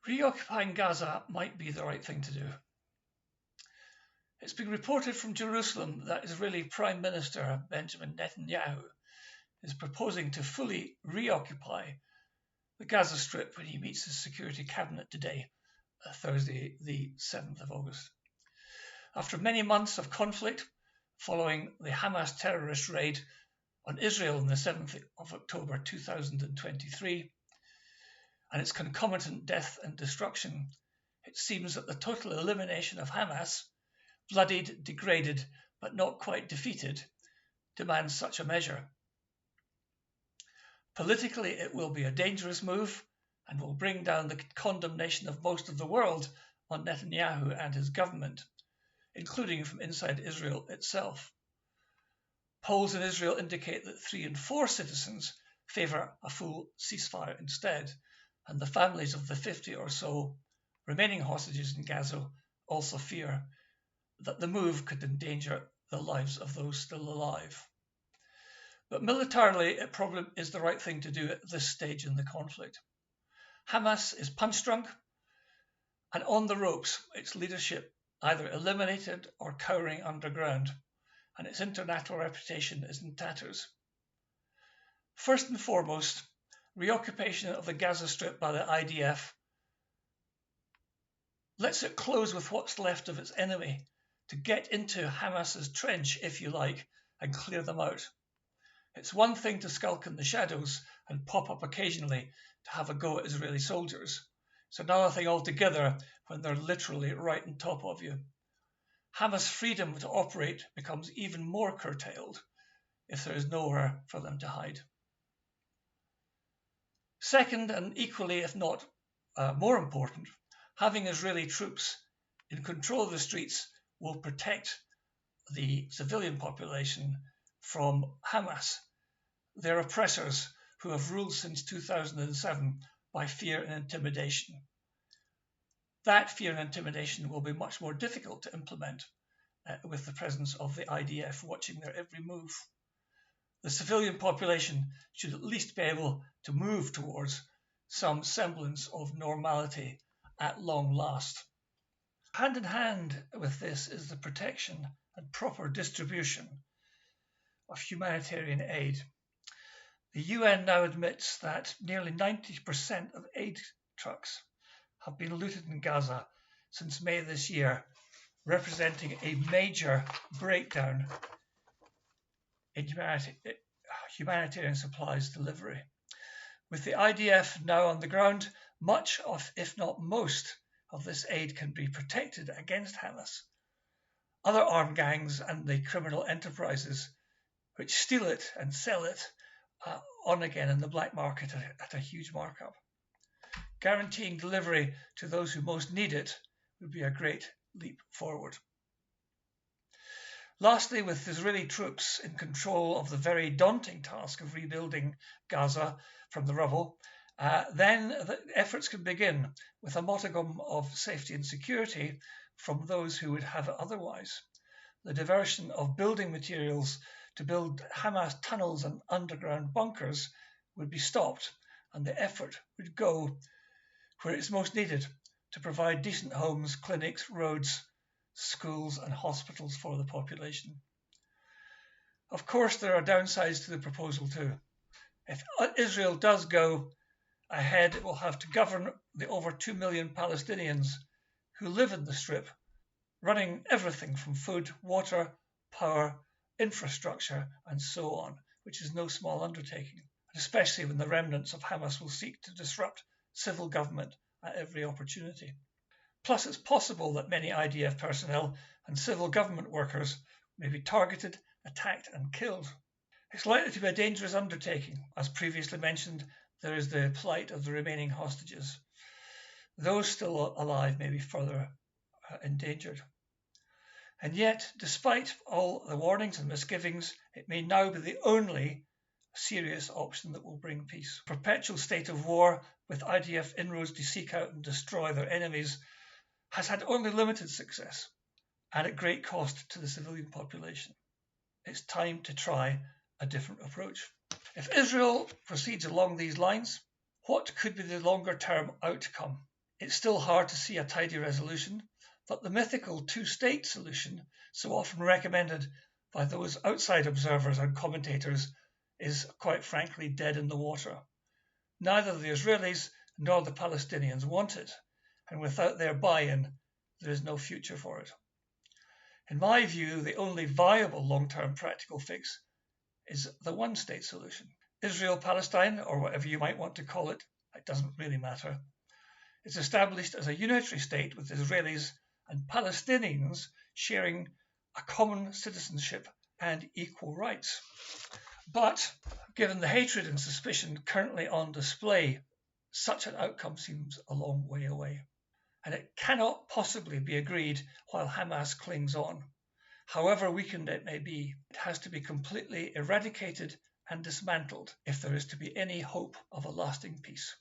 Reoccupying Gaza might be the right thing to do. It's been reported from Jerusalem that Israeli Prime Minister Benjamin Netanyahu is proposing to fully reoccupy the Gaza Strip when he meets his security cabinet today, Thursday, the 7th of August. After many months of conflict following the Hamas terrorist raid on Israel on the 7th of October 2023, and its concomitant death and destruction, it seems that the total elimination of Hamas, bloodied, degraded, but not quite defeated, demands such a measure. Politically, it will be a dangerous move and will bring down the condemnation of most of the world on Netanyahu and his government, including from inside Israel itself. Polls in Israel indicate that 3 in 4 citizens favour a full ceasefire instead, and the families of the 50 or so remaining hostages in Gaza also fear that the move could endanger the lives of those still alive. But militarily, it probably is the right thing to do at this stage in the conflict. Hamas is punch-drunk and on the ropes, its leadership either eliminated or cowering underground, and its international reputation is in tatters. First and foremost, reoccupation of the Gaza Strip by the IDF lets it close with what's left of its enemy to get into Hamas's trench, if you like, and clear them out. It's one thing to skulk in the shadows and pop up occasionally to have a go at Israeli soldiers. It's another thing altogether when they're literally right on top of you. Hamas' freedom to operate becomes even more curtailed if there is nowhere for them to hide. Second, and equally, if not more important, having Israeli troops in control of the streets will protect the civilian population from Hamas, their oppressors who have ruled since 2007 by fear and intimidation. That fear and intimidation will be much more difficult to implement with the presence of the IDF watching their every move. The civilian population should at least be able to move towards some semblance of normality at long last. Hand in hand with this is the protection and proper distribution of humanitarian aid. The UN now admits that nearly 90% of aid trucks have been looted in Gaza since May this year, representing a major breakdown in humanitarian supplies delivery. With the IDF now on the ground, much of, if not most, of this aid can be protected against Hamas, other armed gangs and the criminal enterprises which steal it and sell it on again in the black market at a huge markup. Guaranteeing delivery to those who most need it would be a great leap forward. Lastly, with Israeli troops in control of the very daunting task of rebuilding Gaza from the rubble, then the efforts can begin with a modicum of safety and security from those who would have it otherwise. The diversion of building materials to build Hamas tunnels and underground bunkers would be stopped, and the effort would go where it's most needed to provide decent homes, clinics, roads, schools and hospitals for the population. Of course, there are downsides to the proposal too. If Israel does go ahead, it will have to govern the over 2 million Palestinians who live in the Strip, running everything from food, water, power, infrastructure and so on, which is no small undertaking, especially when the remnants of Hamas will seek to disrupt civil government at every opportunity. Plus, it's possible that many IDF personnel and civil government workers may be targeted, attacked and killed. It's likely to be a dangerous undertaking. As previously mentioned, there is the plight of the remaining hostages. Those still alive may be further endangered. And yet, despite all the warnings and misgivings, it may now be the only serious option that will bring peace. A perpetual state of war with IDF inroads to seek out and destroy their enemies has had only limited success and at great cost to the civilian population. It's time to try a different approach. If Israel proceeds along these lines, what could be the longer term outcome? It's still hard to see a tidy resolution, but the mythical two-state solution, so often recommended by those outside observers and commentators, is quite frankly dead in the water. Neither the Israelis nor the Palestinians want it, and without their buy-in, there is no future for it. In my view, the only viable long-term practical fix is the one-state solution. Israel-Palestine, or whatever you might want to call it, it doesn't really matter. It's established as a unitary state with Israelis and Palestinians sharing a common citizenship and equal rights. But given the hatred and suspicion currently on display, such an outcome seems a long way away. And it cannot possibly be agreed while Hamas clings on. However weakened it may be, it has to be completely eradicated and dismantled if there is to be any hope of a lasting peace.